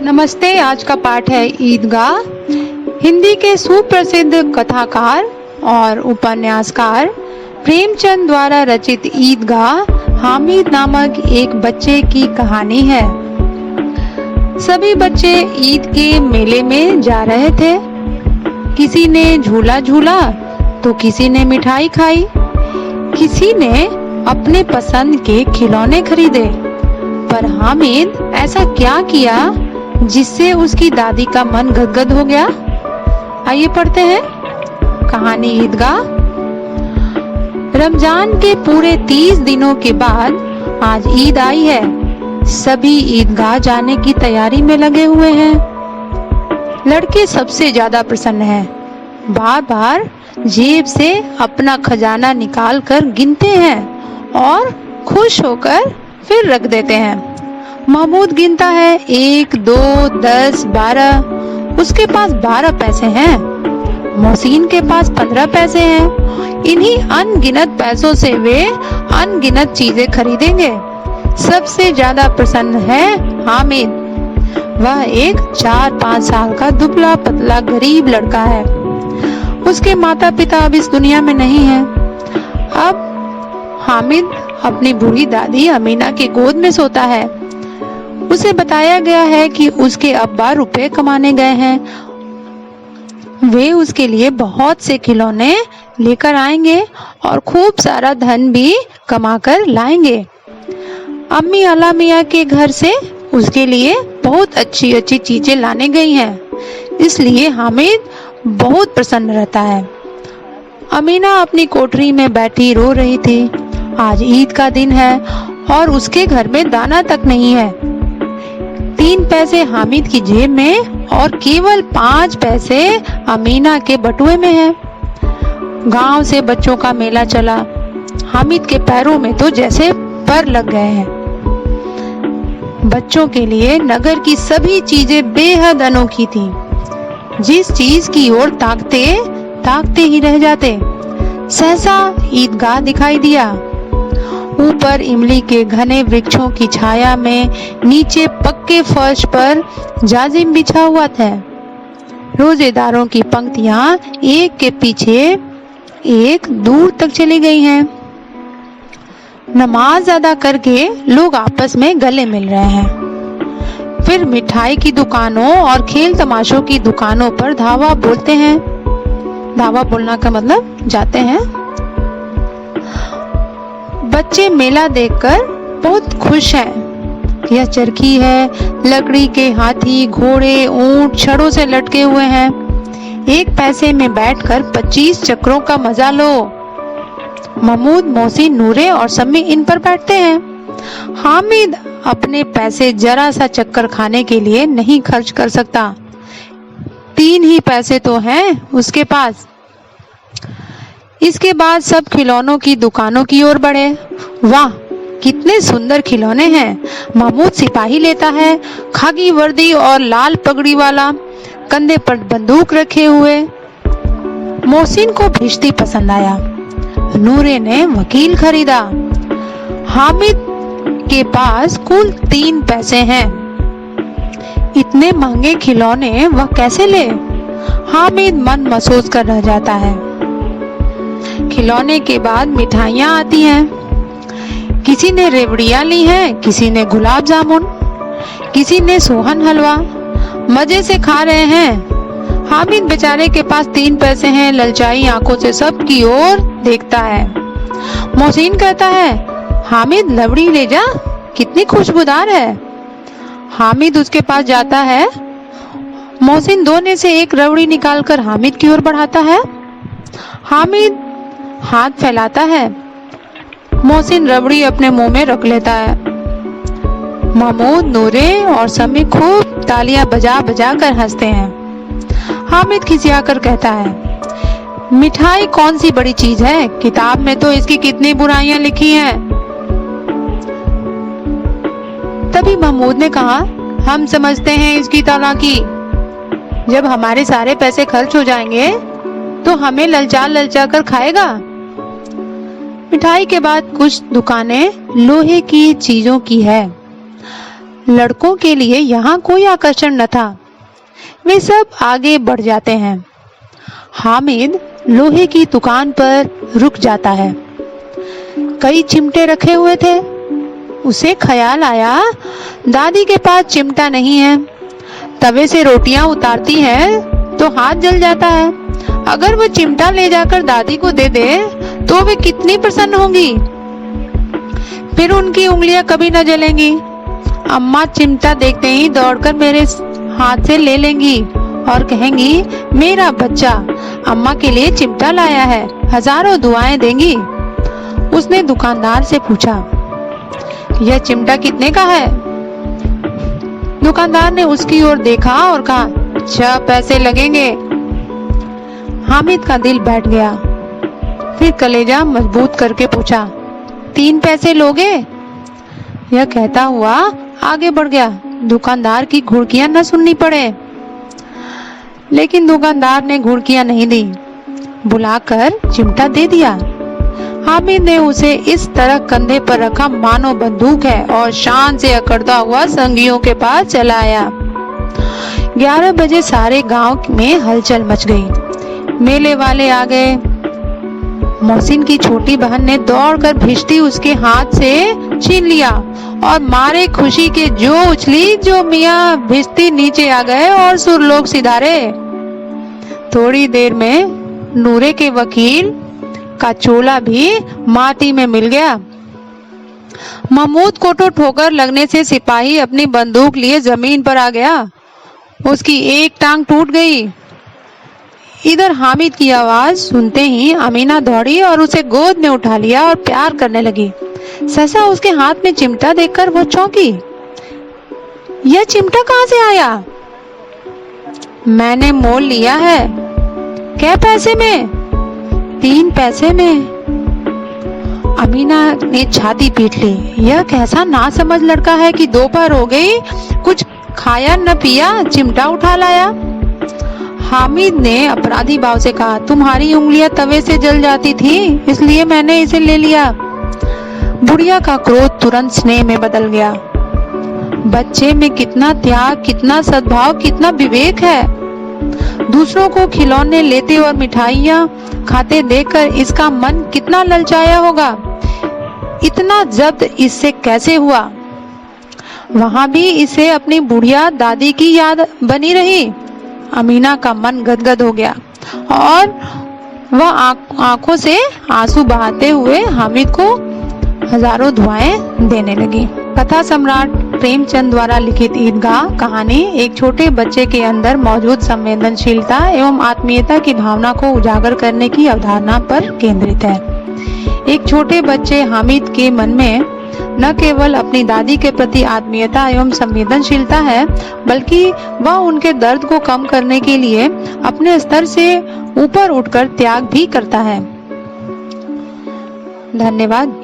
नमस्ते। आज का पाठ है ईदगाह। हिंदी के सुप्रसिद्ध कथाकार और उपन्यासकार प्रेमचंद द्वारा रचित ईदगाह हामिद नामक एक बच्चे की कहानी है। सभी बच्चे ईद के मेले में जा रहे थे। किसी ने झूला झूला तो किसी ने मिठाई खाई, किसी ने अपने पसंद के खिलौने खरीदे। पर हामिद ऐसा क्या किया जिससे उसकी दादी का मन गदगद हो गया? आइए पढ़ते हैं कहानी ईदगाह। रमजान के पूरे 30 दिनों के बाद आज ईद आई है। सभी ईदगाह जाने की तैयारी में लगे हुए हैं। लड़के सबसे ज्यादा प्रसन्न हैं। बार बार जेब से अपना खजाना निकाल कर गिनते हैं और खुश होकर फिर रख देते हैं। महमूद गिनता है 1, 2, 10, 12। उसके पास 12 पैसे हैं। मोहसिन के पास 15 पैसे हैं। इन्हीं अनगिनत पैसों से वे अनगिनत चीजें खरीदेंगे। सबसे ज्यादा प्रसन्न है हामिद। वह एक 4-5 साल का दुबला पतला गरीब लड़का है। उसके माता पिता अब इस दुनिया में नहीं हैं। अब हामिद अपनी बूढ़ी दादी अमीना की गोद में सोता है। उसे बताया गया है कि उसके अब्बा रुपए कमाने गए हैं। वे उसके लिए बहुत से खिलौने लेकर आएंगे और खूब सारा धन भी कमाकर लाएंगे। अम्मी अला मियाँ के घर से उसके लिए बहुत अच्छी अच्छी चीजें लाने गई हैं। इसलिए हामिद बहुत प्रसन्न रहता है। अमीना अपनी कोठरी में बैठी रो रही थी। आज ईद का दिन है और उसके घर में दाना तक नहीं है। 3 पैसे हामिद की जेब में और केवल 5 पैसे अमीना के बटुए में है। गांव से बच्चों का मेला चला। हामिद के पैरों में तो जैसे पर लग गए हैं। बच्चों के लिए नगर की सभी चीजें बेहद अनोखी थी। जिस चीज की ओर ताकते ही रह जाते। सहसा ईदगाह दिखाई दिया। ऊपर इमली के घने वृक्षों की छाया में नीचे पक्के फर्श पर जाजिम बिछा हुआ था। रोजेदारों की पंक्तियां एक के पीछे एक दूर तक चली गई हैं। नमाज अदा करके लोग आपस में गले मिल रहे हैं। फिर मिठाई की दुकानों और खेल तमाशों की दुकानों पर धावा बोलते हैं। धावा बोलना का मतलब जाते हैं। बच्चे मेला देखकर बहुत खुश हैं। यह चरखी है, लकड़ी के हाथी, घोड़े, ऊंट छड़ों से लटके हुए हैं। 1 पैसे में बैठकर 25 चक्रों का मजा लो। महमूद, मोहसिन, नूरे और सम्मी इन पर बैठते हैं। हामिद अपने पैसे जरा सा चक्कर खाने के लिए नहीं खर्च कर सकता। 3 ही पैसे तो हैं उसके पास। इसके बाद सब खिलौनों की दुकानों की ओर बढ़े। वाह, कितने सुंदर खिलौने हैं। महमूद सिपाही लेता है, खाकी वर्दी और लाल पगड़ी वाला, कंधे पर बंदूक रखे हुए। मोहसिन को भिश्ती पसंद आया। नूरे ने वकील खरीदा। हामिद के पास कुल 3 पैसे हैं। इतने महंगे खिलौने वह कैसे ले? हामिद मन महसूस कर रह जाता है। खिलौने के बाद मिठाइयाँ आती हैं। किसी ने रेवड़ियाँ ली हैं, किसी ने गुलाब जामुन, किसी ने सोहन हलवा। मजे से खा रहे हैं। हामिद बेचारे के पास 3 पैसे हैं। ललचाई आंखों से सबकी ओर देखता है। मोहसिन कहता है, हामिद लवड़ी ले जा, कितनी खुशबूदार है। हामिद उसके पास जाता है। मोहसिन दोने से एक रवड़ी निकालकर हामिद की ओर बढ़ाता है। हामिद हाथ फैलाता है। मोहसिन रबड़ी अपने मुंह में रख लेता है। महमूद, नूरे और समी खूब तालियां बजा बजा कर हंसते हैं। हामिद खिसियाकर कहता है, मिठाई कौन सी बड़ी चीज है? किताब में तो इसकी कितनी बुराइयां लिखी हैं। तभी महमूद ने कहा, हम समझते हैं इसकी चालाकी। जब हमारे सारे पैसे खर्च हो जाएंगे तो हमें ललचा कर खाएगा। मिठाई के बाद कुछ दुकानें लोहे की चीजों की है। लड़कों के लिए यहाँ कोई आकर्षण न था। वे सब आगे बढ़ जाते हैं। हामिद लोहे की दुकान पर रुक जाता है। कई चिमटे रखे हुए थे। उसे ख्याल आया, दादी के पास चिमटा नहीं है। तवे से रोटियां उतारती है तो हाथ जल जाता है। अगर वो चिमटा ले जाकर दादी को दे दे तो वे कितनी प्रसन्न होंगी। फिर उनकी उंगलियां कभी न जलेंगी। अम्मा चिमटा देखते ही दौड़कर मेरे हाथ से ले लेंगी और कहेंगी, मेरा बच्चा अम्मा के लिए चिमटा लाया है, हजारों दुआएं देंगी। उसने दुकानदार से पूछा, यह चिमटा कितने का है? दुकानदार ने उसकी ओर देखा और कहा, 6 पैसे लगेंगे। हामिद का दिल बैठ गया। फिर कलेजा मजबूत करके पूछा, 3 पैसे लोगे? यह कहता हुआ आगे बढ़ गया। दुकानदार की घुड़कियां न सुननी पड़े। लेकिन दुकानदार ने घुड़कियां नहीं दी, बुलाकर चिमटा दे दिया। हामिद ने उसे इस तरह कंधे पर रखा मानो बंदूक है और शान से अकड़ता हुआ संगियों के पास चला आया। 11 बजे सारे गांव में हलचल मच गई। मेले वाले आ गए। मोहसिन की छोटी बहन ने दौड़कर भिश्ती उसके हाथ से छीन लिया और मारे खुशी के जो उछली, जो मियाँ भिश्ती नीचे आ गए और सुरलोक सिधारे। थोड़ी देर में नूरे के वकील का चोला भी माटी में मिल गया। महमूद को तो ठोकर लगने से सिपाही अपनी बंदूक लिए जमीन पर आ गया। उसकी एक टांग टूट गई। इधर हामिद की आवाज सुनते ही अमीना दौड़ी और उसे गोद में उठा लिया और प्यार करने लगी। सहसा उसके हाथ में चिमटा देखकर वो चौंकी। यह चिमटा कहाँ से आया? मैंने मोल लिया है। क्या पैसे में? 3 पैसे में। अमीना ने छाती पीट ली। यह कैसा ना समझ लड़का है कि दोपहर हो गई, कुछ खाया न पिया, चिमटा उठा लाया। हामिद ने अपराधी भाव से कहा, तुम्हारी उंगलियां तवे से जल जाती थी, इसलिए मैंने इसे ले लिया। बुढ़िया का क्रोध तुरंत स्नेह में बदल गया। बच्चे में कितना त्याग, कितना सद्भाव, कितना विवेक है। दूसरों को खिलौने लेते और मिठाइयाँ खाते देखकर इसका मन कितना ललचाया होगा। इतना जब्त इससे कैसे हुआ? वहां भी इसे अपनी बुढ़िया दादी की याद बनी रही। अमीना का मन गदगद हो गया और वह आंखों से आंसू बहाते हुए हामिद को हजारों दुआएं देने लगी। कथा सम्राट प्रेमचंद द्वारा लिखित ईदगाह कहानी एक छोटे बच्चे के अंदर मौजूद संवेदनशीलता एवं आत्मीयता की भावना को उजागर करने की अवधारणा पर केंद्रित है। एक छोटे बच्चे हामिद के मन में न केवल अपनी दादी के प्रति आत्मीयता एवं संवेदनशीलता है, बल्कि वह उनके दर्द को कम करने के लिए अपने स्तर से ऊपर उठकर त्याग भी करता है। धन्यवाद।